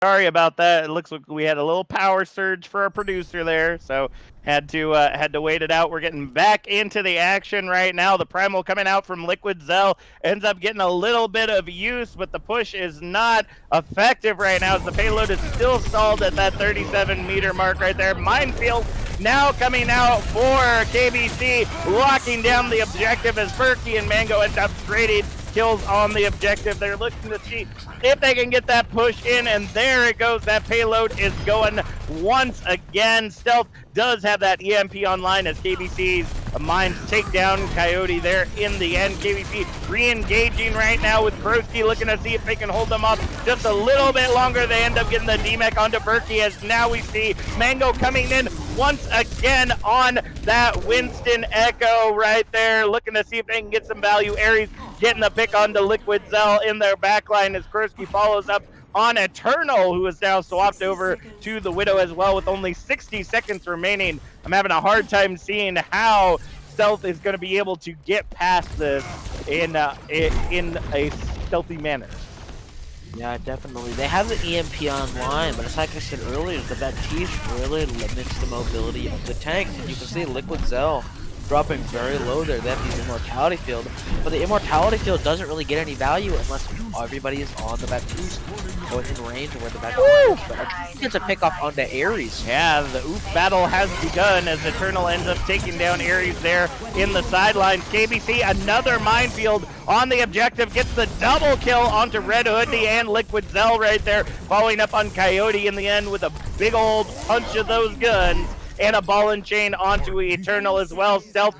Sorry about that. It looks like we had a little power surge for our producer there, so had to wait it out. We're getting back into the action right now. The primal coming out from Liquid Zell ends up getting a little bit of use, but the push is not effective right now as the payload is still stalled at that 37-meter mark right there. Minefield now coming out for KBC, locking down the objective as Berkey and Mango end up trading kills on the objective. They're looking to see if they can get that push in, and there it goes. That payload is going once again. Stealth does have that EMP online as KBC's mines take down Coyote there in the end. KBC re-engaging right now with Broski, looking to see if they can hold them up just a little bit longer. They end up getting the DMEC onto Berkey as now we see Mango coming in once again on that Winston Echo right there, looking to see if they can get some value. Ares getting the pick onto Liquid Zell in their backline as Kurski follows up on Eternal, who is now swapped over to the Widow as well with only 60 seconds remaining. I'm having a hard time seeing how Stealth is going to be able to get past this in a stealthy manner. Yeah, definitely. They have the EMP online, but it's like I said earlier, the Baptiste really limits the mobility of the tanks. And you can see Liquid Zell dropping very low there. They have the Immortality Field, but the Immortality Field doesn't really get any value unless everybody is on the Baptiste or within range of where the Baptiste is. But I think it's a pick off onto Ares. Yeah, the oof battle has begun as Eternal ends up taking down Ares there in the sidelines. KBC, another minefield on the objective, gets the double kill onto Red Hoodie and Liquid Zell right there, following up on Coyote in the end with a big old punch of those guns. And a ball and chain onto Eternal as well. Stealth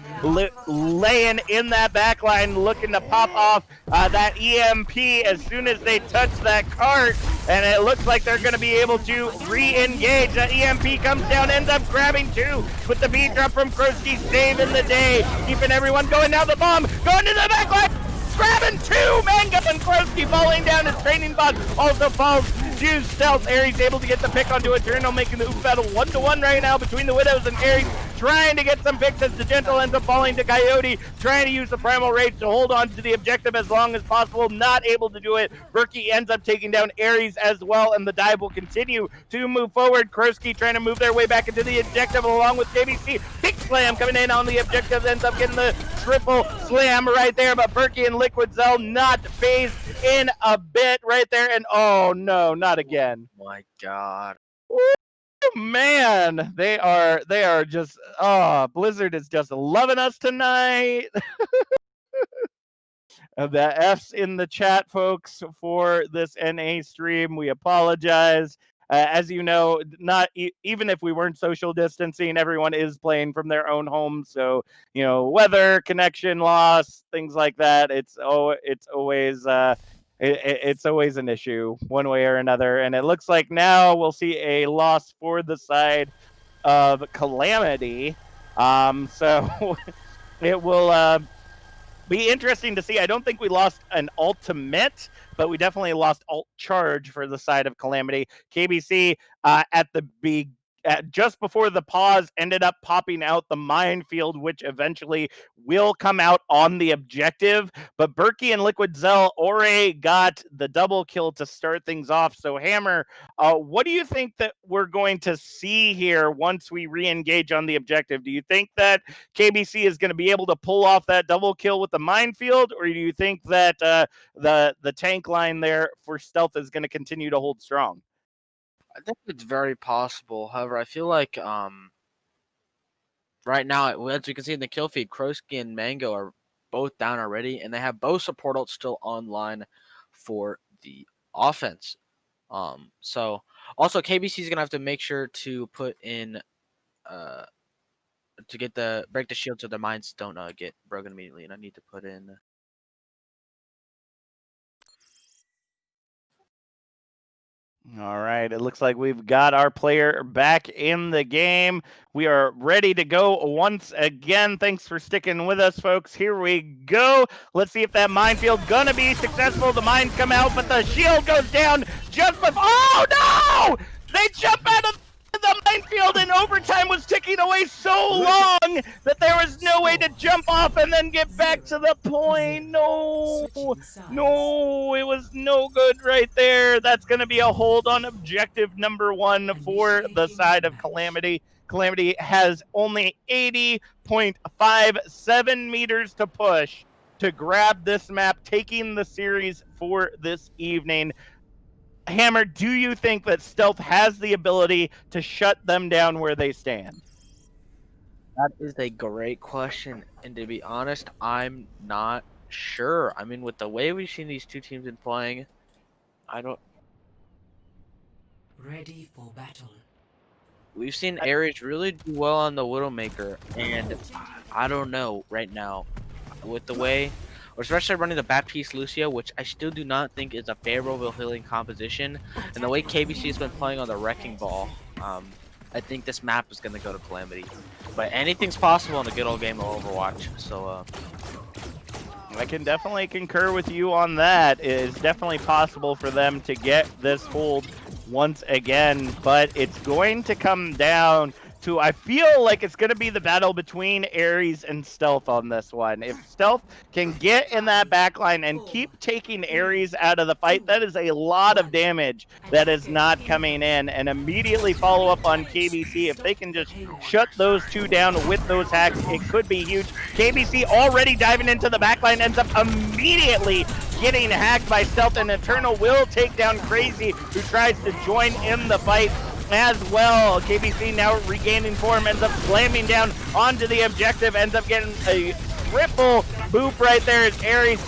laying in that backline, looking to pop off that EMP as soon as they touch that cart. And it looks like they're going to be able to re-engage. That EMP comes down, ends up grabbing two with the beat drop from Kroski, saving the day. Keeping everyone going. Now the bomb going to the backline. Grabbing two! Mango and Kroski falling down. His training bot also falls to Stealth. Ares able to get the pick onto Eternal, making the oof battle 1-1 right now between the Widows and Ares, trying to get some picks as the Gentle ends up falling to Coyote, trying to use the Primal Rage to hold on to the objective as long as possible, not able to do it. Berkey ends up taking down Ares as well, and the dive will continue to move forward. Kroski trying to move their way back into the objective along with KBC. Big slam coming in on the objective, ends up getting the triple slam right there, but Berkey and Liquid Zell not phased in a bit right there, and oh no, not again. Oh my god. Ooh, man, they are just, Blizzard is just loving us tonight. The F's in the chat, folks, for this NA stream. We apologize. As you know, not even if we weren't social distancing, everyone is playing from their own homes. So, weather, connection loss, things like that. It's always an issue one way or another. And it looks like now we'll see a loss for the side of Calamity. So it will be interesting to see. I don't think we lost an ultimate, but we definitely lost alt charge for the side of Calamity. KBC just before the pause ended up popping out the minefield, which eventually will come out on the objective. But Berkey and Liquid Zell already got the double kill to start things off. So Hammer, what do you think that we're going to see here once we re-engage on the objective? Do you think that KBC is going to be able to pull off that double kill with the minefield, or do you think that the tank line there for Stealth is going to continue to hold strong? I think it's very possible. However, I feel like right now, as you can see in the kill feed, Kroski and Mango are both down already, and they have both support ults still online for the offense. So also KBC is gonna have to make sure to put in to get break the shield so their mines don't get broken immediately, and I need to put in. All right, it looks like we've got our player back in the game. We are ready to go once again. Thanks for sticking with us, folks. Here we go. Let's see if that minefield's gonna be successful. The mines come out, but the shield goes down just before. Oh no! They jump out of the minefield, and overtime was ticking away so long that there was no way to jump off and then get back to the point. No, no, it was no good right there. That's going to be a hold on objective number 1 for the side of Calamity. Calamity has only 80.57 meters to push to grab this map, taking the series for this evening. Hammer, do you think that Stealth has the ability to shut them down where they stand? That is a great question, and to be honest, I'm not sure. I mean, with the way we've seen these two teams been playing, I don't. Ready for battle. We've seen Ares really do well on the Widowmaker, and I don't know right now with the way, or especially running the Baptiste Lucio, which I still do not think is a favorable healing composition, and the way KBC has been playing on the Wrecking Ball, I think this map is going to go to Calamity. But anything's possible in a good old game of Overwatch, so I can definitely concur with you on that. It is definitely possible for them to get this hold once again, but it's going to come down to, I feel like it's going to be the battle between Ares and Stealth on this one. If Stealth can get in that backline and keep taking Ares out of the fight, that is a lot of damage that is not coming in, and immediately follow up on KBC. If they can just shut those two down with those hacks, it could be huge. KBC already diving into the backline, ends up immediately getting hacked by Stealth, and Eternal will take down Crazy, who tries to join in the fight as well. KBC now regaining form, ends up slamming down onto the objective, ends up getting a triple boop right there as Ares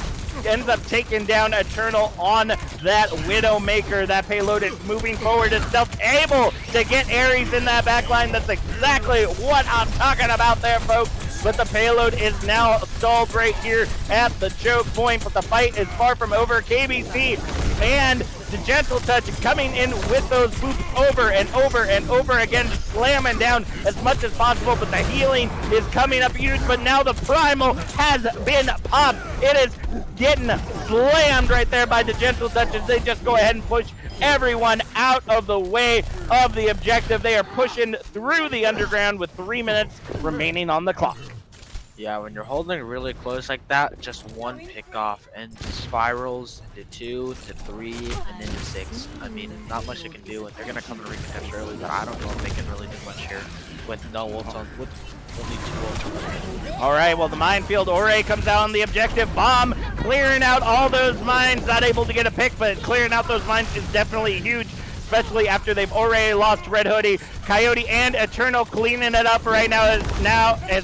ends up taking down Eternal on that Widowmaker. That payload is moving forward. Is Stealth able to get Ares in that backline? That's exactly what I'm talking about there, folks. But the payload is now stalled right here at the choke point, but the fight is far from over. KBC and the Gentle Touch coming in with those boops over and over and over again, slamming down as much as possible, but the healing is coming up huge. But now the Primal has been popped. It is getting slammed right there by the Gentle Touches. They just go ahead and push everyone out of the way of the objective. They are pushing through the underground with 3 minutes remaining on the clock. yeah, when you're holding really close like that, just one pick off and spirals into 2 to 3 and then to 6. I mean, not much they can do, and they're gonna come to recontest early, but I don't know if they can really do much here with no ults on, with only 2 ults on. All right, well, the minefield Ore comes out on the objective. Bomb clearing out all those mines. Not able to get a pick, but clearing out those mines is definitely huge, especially after they've already lost Red Hoodie. Coyote and Eternal cleaning it up right now as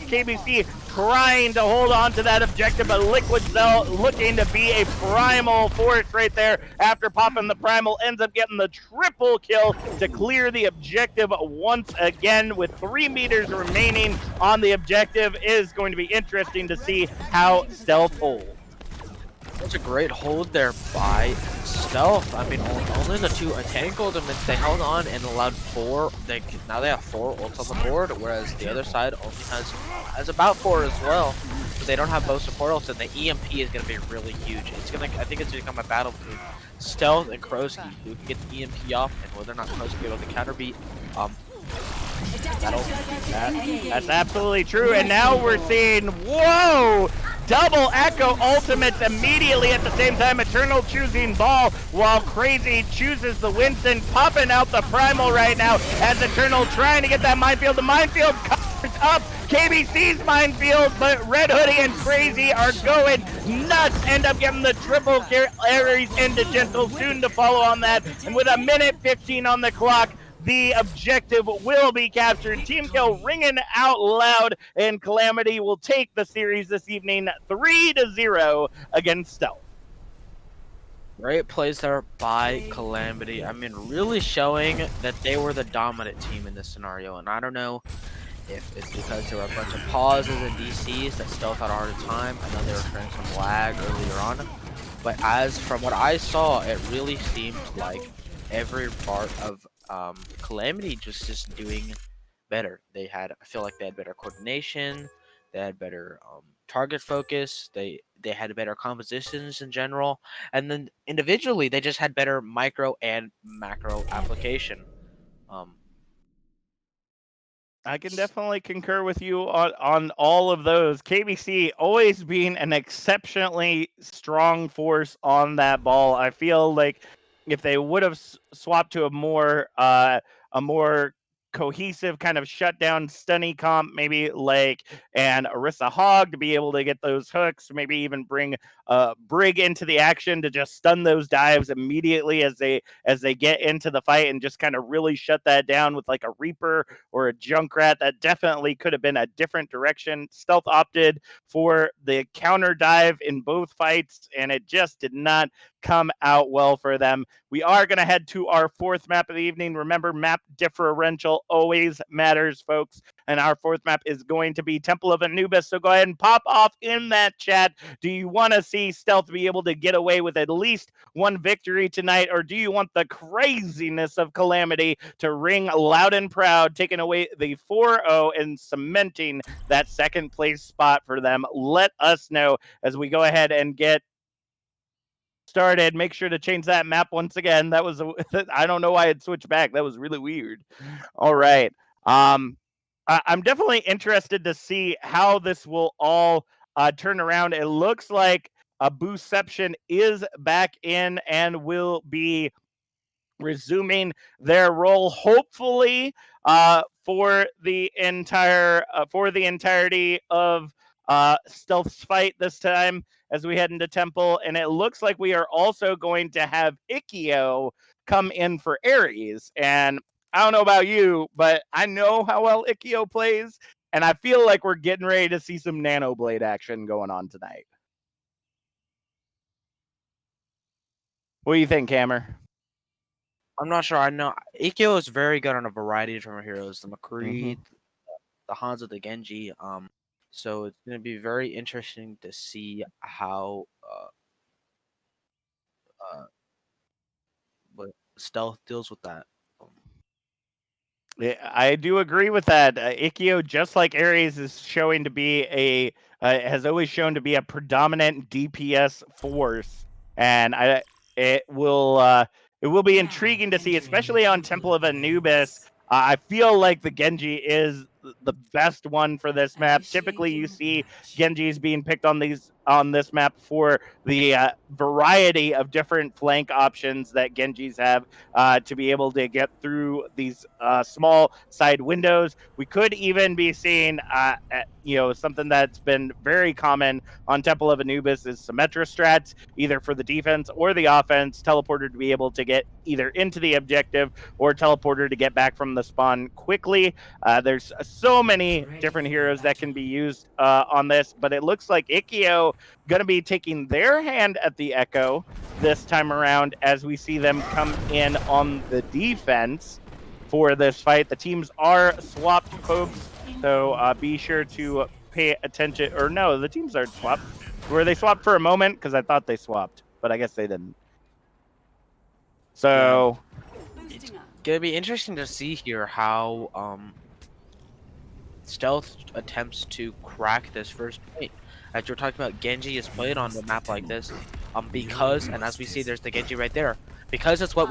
KBC trying to hold on to that objective, but Liquid Cell looking to be a primal force right there after popping the primal, ends up getting the triple kill to clear the objective once again with 3 meters remaining on the objective. It is going to be interesting to see how Stealth holds. That's a great hold there by Stealth. I mean, only the 2 tank ultimates, they held on and allowed 4. Now they have 4 ults on the board, whereas the other side only has about 4 as well. But they don't have both support ults, and the EMP is going to be really huge. I think it's going to become a battle between Stealth and Krosky, who can get the EMP off, and whether or not Krosky will be able to counterbeat. That's absolutely true, and now we're seeing, whoa, double Echo ultimates immediately at the same time. Eternal choosing Ball while Crazy chooses the Winston, popping out the Primal right now as Eternal trying to get that minefield. The minefield covers up KBC's minefield, but Red Hoodie and Crazy are going nuts, end up getting the triple Ares into Gentle, soon to follow on that, and with 1:15 on the clock, the objective will be captured. Team kill ringing out loud, and Calamity will take the series this evening 3-0 against Stealth. Great plays there by Calamity. I mean, really showing that they were the dominant team in this scenario, and I don't know if it's because there were a bunch of pauses and DCs that Stealth had a harder time. I know they were experiencing some lag earlier on, but as from what I saw, it really seemed like every part of Calamity just doing better. I feel like they had better coordination, they had better target focus, they had better compositions in general, and then individually they just had better micro and macro application. I can definitely concur with you on all of those. KBC always being an exceptionally strong force on that ball. I feel like if they would have swapped to a more cohesive kind of shutdown stunny comp, maybe like an Arissa Hog to be able to get those hooks, maybe even bring Brig into the action to just stun those dives immediately as they get into the fight and just kind of really shut that down with like a Reaper or a Junkrat. That definitely could have been a different direction. Stealth opted for the counter dive in both fights, and it just did not come out well for them. We are going to head to our fourth map of the evening. Remember, map differential always matters, folks. And our fourth map is going to be Temple of Anubis. So go ahead and pop off in that chat. Do you want to see Stealth be able to get away with at least one victory tonight, or do you want the craziness of Calamity to ring loud and proud, taking away the 4-0 and cementing that second place spot for them? Let us know as we go ahead and get started. Make sure to change that map once again. That was I don't know why it switched back. That was really weird. All right. I'm definitely interested to see how this will all turn around. It looks like a Boostception is back in and will be resuming their role, hopefully, for the entirety of Stealth's fight this time as we head into Temple. And it looks like we are also going to have Ikkyo come in for Ares. And I don't know about you, but I know how well Ikkyo plays, and I feel like we're getting ready to see some Nano Blade action going on tonight. What do you think, Hammer? I'm not sure. I know Ikkyo is very good on a variety of different heroes, the McCree, the Hanzo, the Genji. So it's going to be very interesting to see how what Stealth deals with that. I do agree with that. Ikkyo, just like Ares, is showing to be has always shown to be a predominant DPS force, and it will be intriguing to see, especially on Temple of Anubis. I feel like the Genji is the best one for this map. Typically, you see Genjis being picked on this map for the variety of different flank options that Genjis have to be able to get through these small side windows. We could even be seeing, something that's been very common on Temple of Anubis is Symmetra strats, either for the defense or the offense. Teleporter to be able to get either into the objective or teleporter to get back from the spawn quickly. There's so many different heroes that can be used on this, but it looks like Ikkyo going to be taking their hand at the Echo this time around as we see them come in on the defense for this fight. The teams are swapped, folks, so be sure to pay attention. Or no, the teams aren't swapped. Were they swapped for a moment? Because I thought they swapped, but I guess they didn't. So it's gonna be interesting to see here how Stealth attempts to crack this first point. As you're talking about, Genji is played on the map like this, because, and as we see, there's the Genji right there, because it's what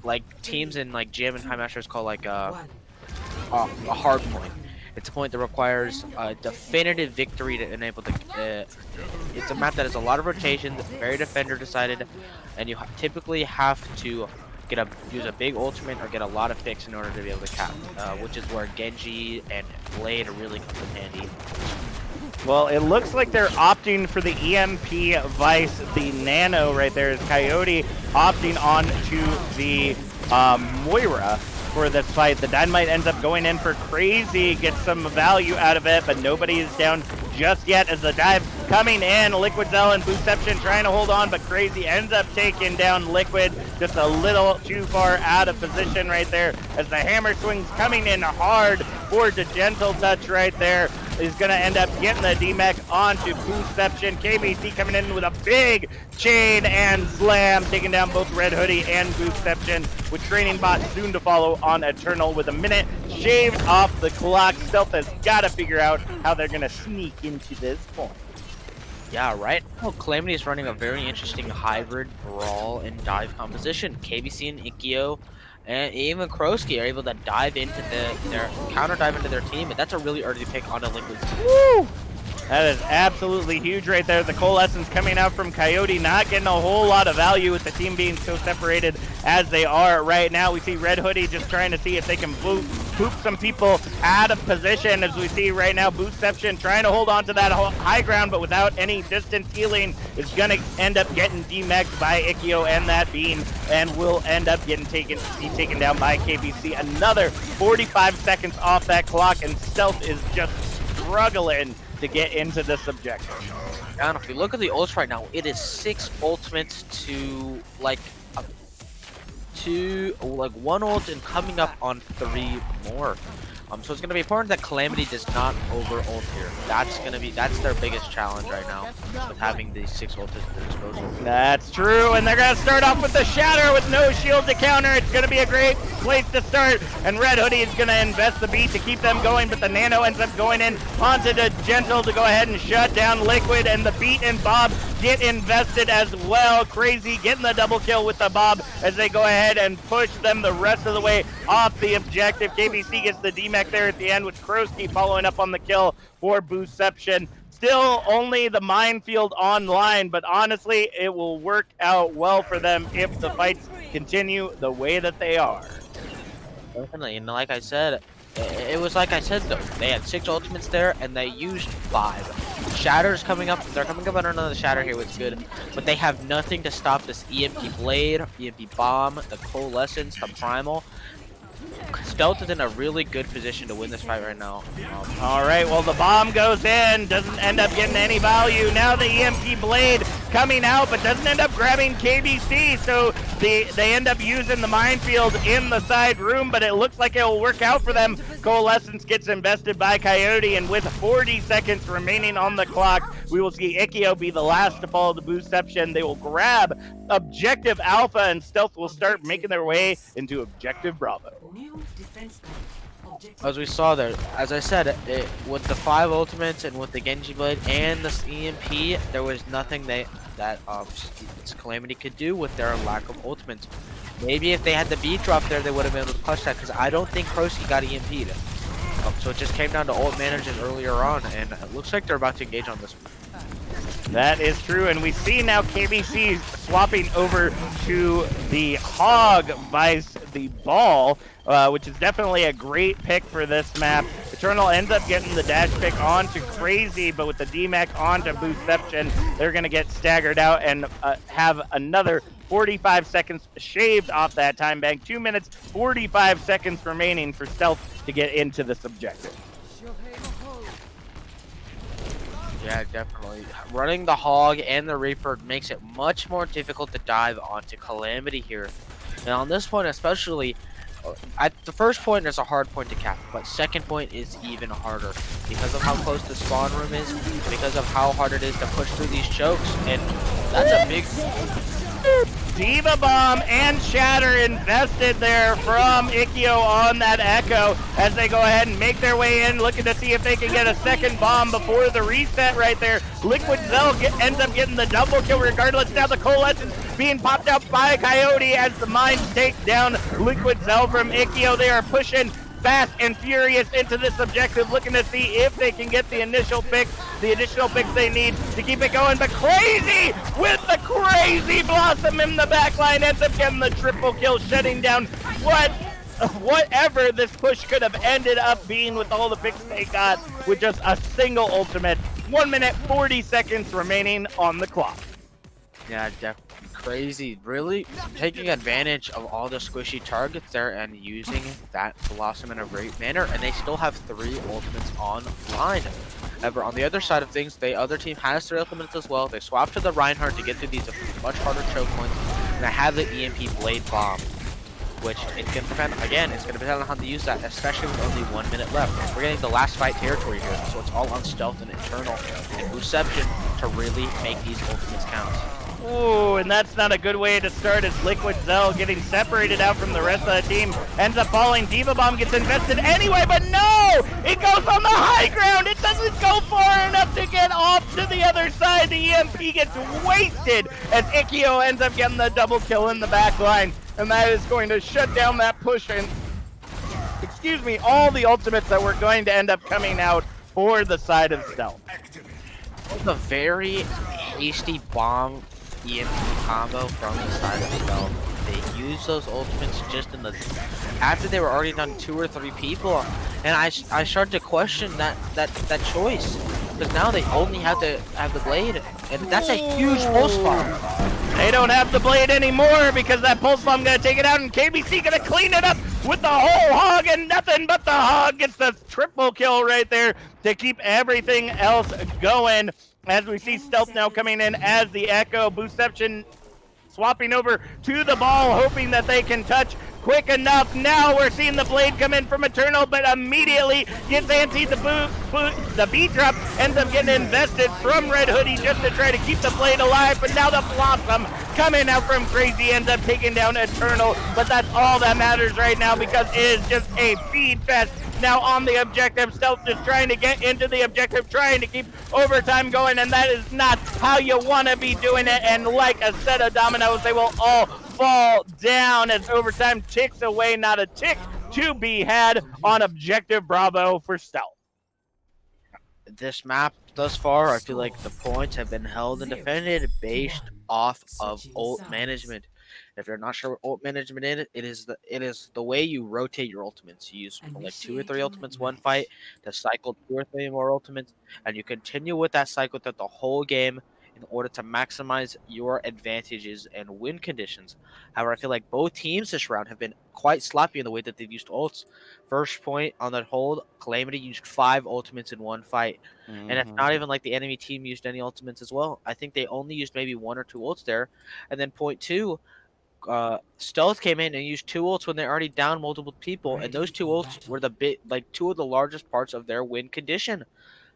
like teams in like Gym and High Masters call like a hard point. It's a point that requires a definitive victory to enable the. It's a map that has a lot of rotations, very defender decided, and you typically have to use a big ultimate or get a lot of picks in order to be able to cap, which is where Genji and Blade really comes in handy. Well, it looks like they're opting for the EMP Vice, the Nano right there is Coyote opting on to the Moira for this fight. The Dynamite ends up going in for Crazy, gets some value out of it, but nobody is down just yet as the dive coming in. Liquid Zell and Boostception trying to hold on, but Crazy ends up taking down Liquid just a little too far out of position right there as the hammer swings coming in hard for the Gentle Touch right there. Is going to end up getting the DMEC onto Boostception. KBC coming in with a big chain and slam, taking down both Red Hoodie and Boostception, with Training Bot soon to follow on Eternal with a minute shaved off the clock. Stealth has got to figure out how they're going to sneak into this point. Yeah, right now Calamity is running a very interesting hybrid brawl and dive composition. KBC and Ikkyo And even Krosky are able to dive into their counter dive into their team, and that's a really early pick on a Liquid. Woo! That is absolutely huge right there. The Coalescence coming out from Coyote, not getting a whole lot of value with the team being so separated as they are right now. We see Red Hoodie just trying to see if they can poop some people out of position, as we see right now. Boostception trying to hold on to that high ground, but without any distance healing, is going to end up getting demexed by Ikkyo and that Bean, and will end up getting taken down by KBC. Another 45 seconds off that clock, and Stealth is just struggling to get into this objective. And if you look at the ults right now, it is 6 ultimates to like one ult and coming up on 3 more. So it's gonna be important that Calamity does not over ult here. That's their biggest challenge right now, with having these 6 ults at their disposal. That's true, and they're gonna start off with the Shatter with no shield to counter. It's gonna be a great place to start, and Red Hoodie is gonna invest the beat to keep them going, but the Nano ends up going in onto the Gentle to go ahead and shut down Liquid, and the Beat and Bob get invested as well. Crazy getting the double kill with the Bob as they go ahead and push them the rest of the way off the objective. KBC gets the DMAC there at the end, with Krosky following up on the kill for Boostception. Still only the minefield online, but honestly, it will work out well for them if the fights continue the way that they are. Definitely, and like I said, it was like I said though, they had 6 ultimates there, and they used 5. Shatter's coming up, they're coming up on another Shatter here, which is good, but they have nothing to stop this EMP Blade, EMP Bomb, the Coalescence, the Primal. Stealth is in a really good position to win this fight right now. All right, well, the bomb goes in, doesn't end up getting any value. Now the EMP Blade coming out, but doesn't end up grabbing KBC, so they end up using the minefield in the side room, but it looks like it will work out for them. Coalescence gets invested by Coyote, and with 40 seconds remaining on the clock, we will see Ikkyo be the last to fall to Boostception. They will grab Objective Alpha, and Stealth will start making their way into Objective Bravo. As we saw there, as I said, with the 5 ultimates and with the Genji Blade and the EMP, there was nothing that Calamity could do with their lack of ultimates. Maybe if they had the beat drop there, they would have been able to clutch that, because I don't think Krosky got EMP'd. So it just came down to ult managers earlier on, and it looks like they're about to engage on this one. That is true, and we see now KBC swapping over to the Hog vice the Ball, which is definitely a great pick for this map. Eternal ends up getting the dash pick onto Crazy, but with the DMAC onto Boostception, they're going to get staggered out and have another 45 seconds shaved off that time bank. 2 minutes, 45 seconds remaining for Stealth to get into this objective. Yeah, definitely. Running the Hog and the Reaper makes it much more difficult to dive onto Calamity here. And on this point especially, at the first point is a hard point to cap, but second point is even harder because of how close the spawn room is, because of how hard it is to push through these chokes, and that's a big... Diva Bomb and Shatter invested there from Ikkyo on that Echo as they go ahead and make their way in, looking to see if they can get a second bomb before the reset right there. Liquid Zell ends up getting the double kill regardless. Now the Coalescence being popped out by Coyote as the mines take down Liquid Zell from Ikkyo. They are pushing fast and furious into this objective, looking to see if they can get the initial picks they need to keep it going. But Crazy with the Crazy Blossom in the backline ends up getting the triple kill, shutting down whatever this push could have ended up being with all the picks they got with just a single ultimate. 1 minute, 40 seconds remaining on the clock. Yeah, definitely. Crazy, really taking advantage of all the squishy targets there and using that Blossom in a great manner, and they still have 3 ultimates online. However, on the other side of things, the other team has 3 ultimates as well. They swap to the Reinhardt to get through these much harder choke points, and they have the EMP Blade Bomb, which it's going to depend, again, it's going to depend on how to use that, especially with only 1 minute left. We're getting the last fight territory here, so it's all on Stealth and Eternal and Boostception to really make these ultimates count. Ooh, and that's not a good way to start, as Liquid Zell getting separated out from the rest of the team ends up falling. Diva Bomb gets invested anyway, but no! It goes on the high ground! It doesn't go far enough to get off to the other side. The EMP gets wasted as Ikkyo ends up getting the double kill in the back line. and that is going to shut down that push and, excuse me, all the ultimates that were going to end up coming out for the side of Stealth. It was a very hasty bomb EMP combo from the side of Stealth. They used those ultimates just in the after they were already done 2 or 3 people, and I started to question that choice, because now they only have to have the blade, and that's a huge pulse bomb. They don't have the blade anymore because that pulse bomb gonna take it out, and KBC gonna clean it up with the whole hog, and nothing but the hog gets the triple kill right there to keep everything else going. As we see Stealth now coming in as the Echo. Boostception swapping over to the ball, hoping that they can touch quick enough. Now we're seeing the blade come in from Eternal, but immediately gets anti. The B drop ends up getting invested from Red Hoodie just to try to keep the blade alive, but now the Blossom coming out from Crazy ends up taking down Eternal, but that's all that matters right now because it is just a feed fest now on the objective. Stealth just trying to get into the objective, trying to keep overtime going, and that is not how you want to be doing it. And like a set of dominoes, they will all fall down as overtime ticks away. Not a tick to be had on objective Bravo for Stealth. This map thus far, I feel like the points have been held and defended based off of ult management. If you're not sure what ult management is, it is the way you rotate your ultimates. You use like 2 or 3 ultimates one fight to cycle 2 or 3 more ultimates, and you continue with that cycle throughout the whole game in order to maximize your advantages and win conditions. However, I feel like both teams this round have been quite sloppy in the way that they've used ults. First point on that hold, Calamity used 5 ultimates in one fight. And it's not even like the enemy team used any ultimates as well. I think they only used maybe 1 or 2 ults there. And then point 2, Stealth came in and used 2 ults when they already down multiple people, and those 2 ults were the 2 of the largest parts of their win condition.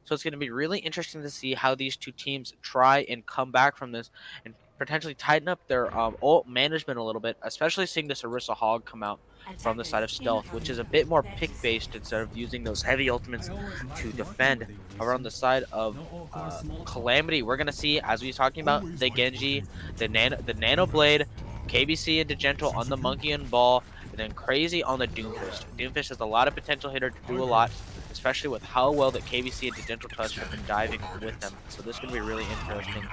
So it's going to be really interesting to see how these 2 teams try and come back from this and potentially tighten up their ult management a little bit, especially seeing this Orisa Hog come out from the side of Stealth, which is a bit more pick based instead of using those heavy ultimates to defend. However, on the side of Calamity, we're going to see, as we were talking about, the Genji, the Nano Blade, KBC and Gentle on the Monkey and Ball, and then Crazy on the Doomfist. Doomfist has a lot of potential hitter to do a lot, especially with how well that KBC and Gentle Touch have been diving with them. So this is going to be a really interesting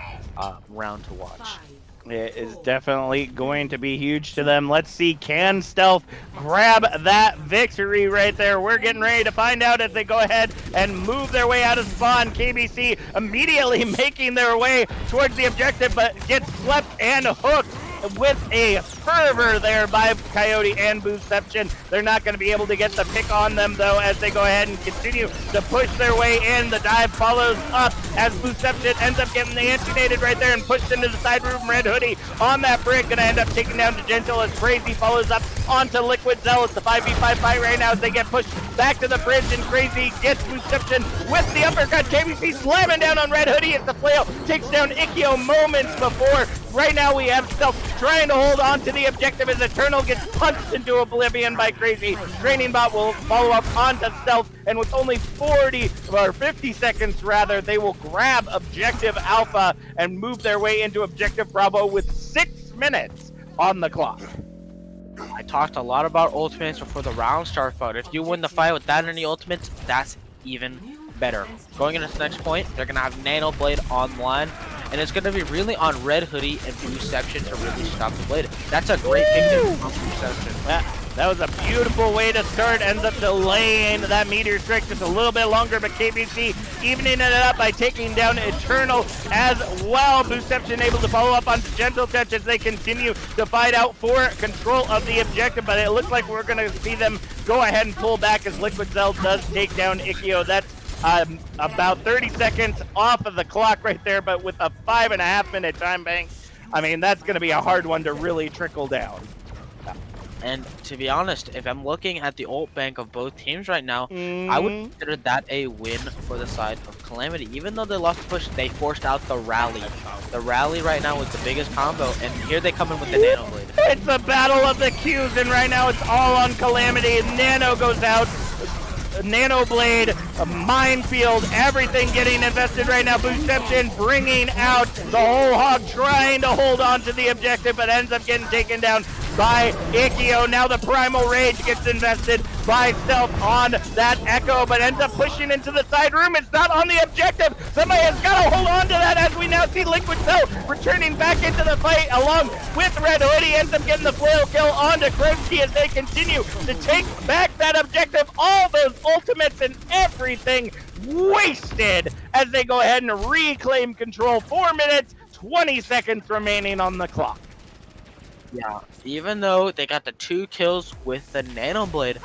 round to watch. It is definitely going to be huge to them. Let's see, can Stealth grab that victory right there? We're getting ready to find out as they go ahead and move their way out of spawn. KBC immediately making their way towards the objective, but gets swept and hooked with a fervor there by Coyote and Boostception. They're not going to be able to get the pick on them, though, as they go ahead and continue to push their way in. The dive follows up as Boostception ends up getting the anti-nated right there and pushed into the side room. Red Hoodie on that brick, going to end up taking down to Gentle as Crazy follows up onto Liquid Zell. It's a 5v5 fight right now as they get pushed back to the bridge, and Crazy gets Boostception with the uppercut. KBC slamming down on Red Hoodie as the flail takes down Ikkyo moments before. Right now we have Stealth trying to hold on to the objective as Eternal gets punched into oblivion by Crazy. Training Bot will follow up onto Stealth, and with only 50 seconds rather, they will grab Objective Alpha and move their way into Objective Bravo with 6 minutes on the clock. I talked a lot about ultimates before the round starts, but if you win the fight without any ultimates, that's even better. Going into this next point, they're going to have Nano Blade online, and it's going to be really on Red Hoodie and Boostception to really stop the blade. That's a great pick on Boostception. That was a beautiful way to start. Ends up delaying that meteor strike just a little bit longer, but KBC evening it up by taking down Eternal as well. Boostception able to follow up on Gentle Touch as they continue to fight out for control of the objective, but it looks like we're going to see them go ahead and pull back as Liquid Zell does take down Ikkyo. That's about 30 seconds off of the clock right there, but with a 5.5 minute time bank, I mean, that's going to be a hard one to really trickle down. And to be honest, if I'm looking at the ult bank of both teams right now, I would consider that a win for the side of Calamity. Even though they lost the push, they forced out the rally. The rally right now was the biggest combo, and here they come in with the Nano Blade. It's the battle of the Qs, and right now it's all on Calamity. Nano goes out. Nano Blade, a minefield, everything getting invested right now. Boostception bringing out the whole hog, trying to hold on to the objective, but ends up getting taken down by Ikkyo. Now the Primal Rage gets invested by Stealth on that Echo, but ends up pushing into the side room. It's not on the objective. Somebody has got to hold on to that as we now see Liquid Cell returning back into the fight along with Red Hood. He ends up getting the flail kill onto Krosky as they continue to take back that objective. All those ultimates and everything wasted as they go ahead and reclaim control. 4 minutes, 20 seconds remaining on the clock. Yeah, even though they got the 2 kills with the Nano Blade,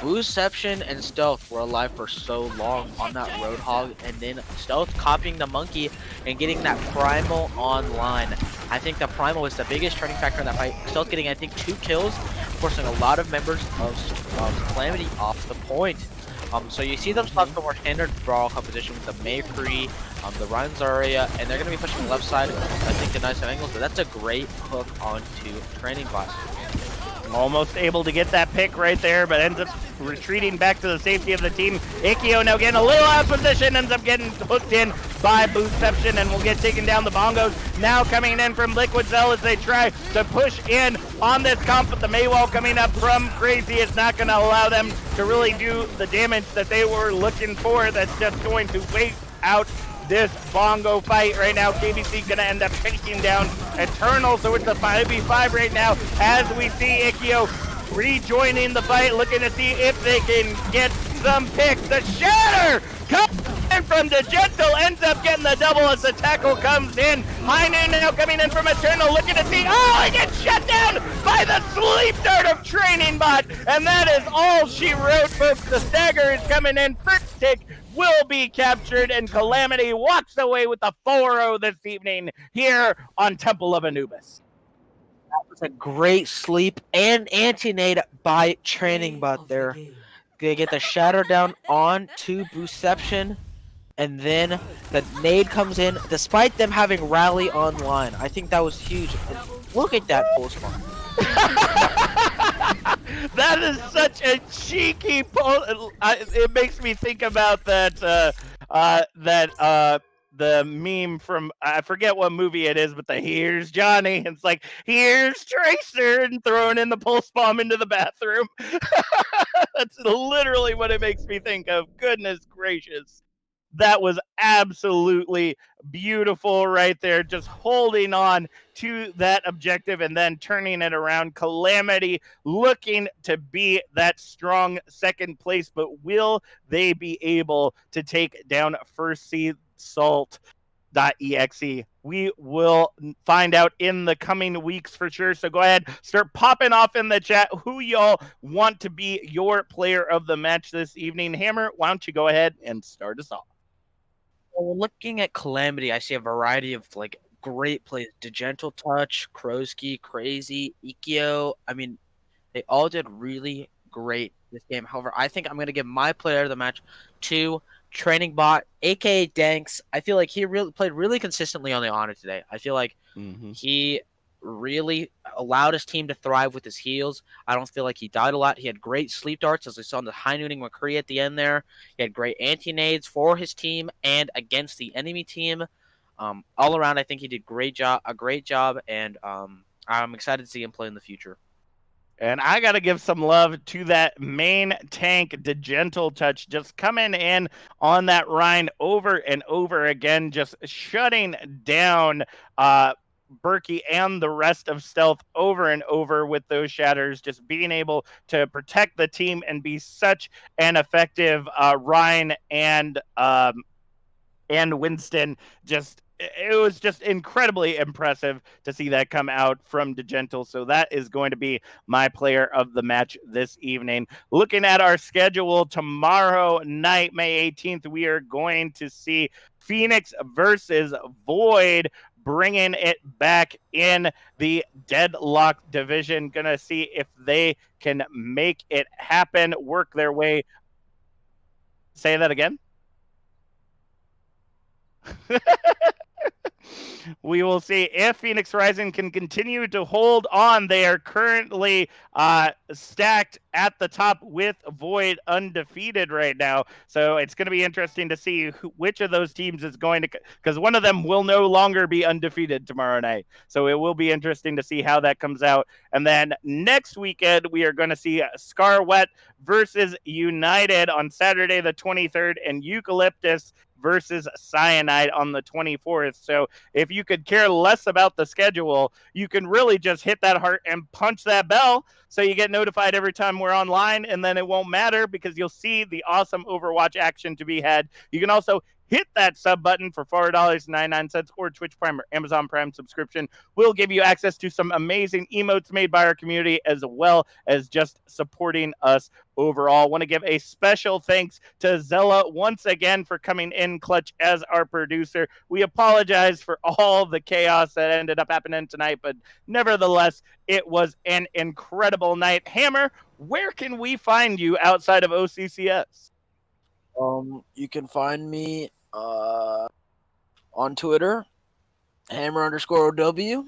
Boostception and Stealth were alive for so long on that Roadhog, and then Stealth copying the Monkey and getting that Primal online. I think the Primal was the biggest turning factor in that fight. Stealth getting, I think, 2 kills, forcing a lot of members of Calamity off the point. So you see them stop the more standard brawl composition with the Mayfree, the Ryan Zarya, and they're going to be pushing the left side, I think, the nice angles, but that's a great hook onto Training Class. Almost able to get that pick right there, but ends up retreating back to the safety of the team. Ikkyo now getting a little out of position, ends up getting hooked in by Boostception, and will get taken down. The Bongos now coming in from Liquid Cell as they try to push in on this comp, but the Maywall coming up from Crazy is not going to allow them to really do the damage that they were looking for. That's just going to wait out this Bongo fight right now. KBC gonna end up taking down Eternal, so it's a 5v5 right now as we see Ikkyo rejoining the fight, looking to see if they can get some picks. The Shatter comes in from Digental, ends up getting the double as the tackle comes in. High Noon now coming in from Eternal, looking to see, oh, he gets shut down by the sleep dart of Training Bot, and that is all she wrote, folks. The Stagger is coming in, first tick will be captured, and Calamity walks away with the 4-0 this evening here on Temple of Anubis. That was a great sleep and anti-nade by Training Bot there. They get the shatter down on to Boostception, and then the nade comes in despite them having rally online. I think that was huge. And look at that full spawn. That is such a cheeky it makes me think about that the meme from, I forget what movie it is, but the here's Johnny. It's like, here's Tracer, and throwing in the pulse bomb into the bathroom. That's literally what it makes me think of. Goodness gracious. That was absolutely beautiful right there. Just holding on to that objective and then turning it around. Calamity looking to be that strong second place, but will they be able to take down first seed Salt.exe? We will find out in the coming weeks for sure. So go ahead, start popping off in the chat who y'all want to be your player of the match this evening. Hammer, why don't you go ahead and start us off? Well, looking at Calamity, I see a variety of like great plays. Digental Touch, Krosky, Crazy, Ikkyo. I mean, they all did really great this game. However, I think I'm gonna give my player of the match to Training Bot, aka Danks. I feel like he really played really consistently on the Honor today. I feel like he really allowed his team to thrive with his heals. I don't feel like he died a lot. He had great sleep darts, as we saw in the high nooning McCree at the end there. He had great anti-nades for his team and against the enemy team. All around, I think he did a great job, and I'm excited to see him play in the future. And I got to give some love to that main tank, Digental Touch, just coming in on that Rhine over and over again, just shutting down Berkey and the rest of Stealth over and over with those shatters, just being able to protect the team and be such an effective Rhine and Winston. It was just incredibly impressive to see that come out from Digental. So that is going to be my player of the match this evening. Looking at our schedule, tomorrow night, May 18th, we are going to see Phoenix versus Void, bringing it back in the Deadlock division. Gonna see if they can make it happen, work their way. Say that again. We will see if Phoenix Rising can continue to hold on. They are currently stacked at the top with Void undefeated right now. So it's going to be interesting to see which of those teams is going to, because one of them will no longer be undefeated tomorrow night. So it will be interesting to see how that comes out. And then next weekend, we are going to see Scarwet versus United on Saturday the 23rd, and Eucalyptus versus Cyanide on the 24th. So if you could care less about the schedule, you can really just hit that heart and punch that bell so you get notified every time we're online, and then it won't matter because you'll see the awesome Overwatch action to be had. You can also hit that sub button for $4.99 or Twitch Prime or Amazon Prime subscription. Will give you access to some amazing emotes made by our community as well as just supporting us overall. Want to give a special thanks to Zella once again for coming in clutch as our producer. We apologize for all the chaos that ended up happening tonight, but nevertheless, it was an incredible night. Hammer, where can we find you outside of OCCS? You can find me on Twitter, hammer_OW.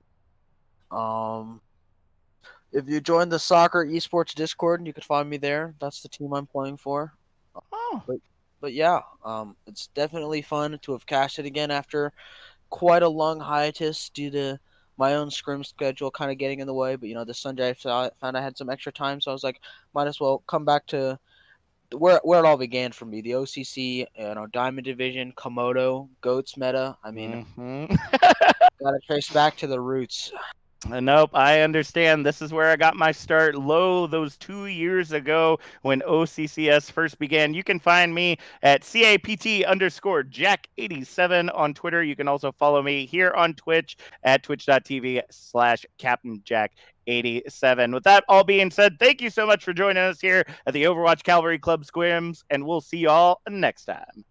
If you join the soccer esports Discord, you can find me there. That's the team I'm playing for. Oh. But yeah, it's definitely fun to have cashed it again after quite a long hiatus due to my own scrim schedule kind of getting in the way. But this Sunday I found I had some extra time, so I was like, might as well come back to where it all began for me. The OCC, Diamond Division, Komodo, Goats meta. I mean, gotta trace back to the roots. Nope, I understand. This is where I got my start low those 2 years ago when OCCS first began. You can find me at CAPT_Jack87 on Twitter. You can also follow me here on Twitch at twitch.tv/CaptainJack87. With that all being said, thank you so much for joining us here at the Overwatch Cavalry Club Squims, and we'll see y'all next time.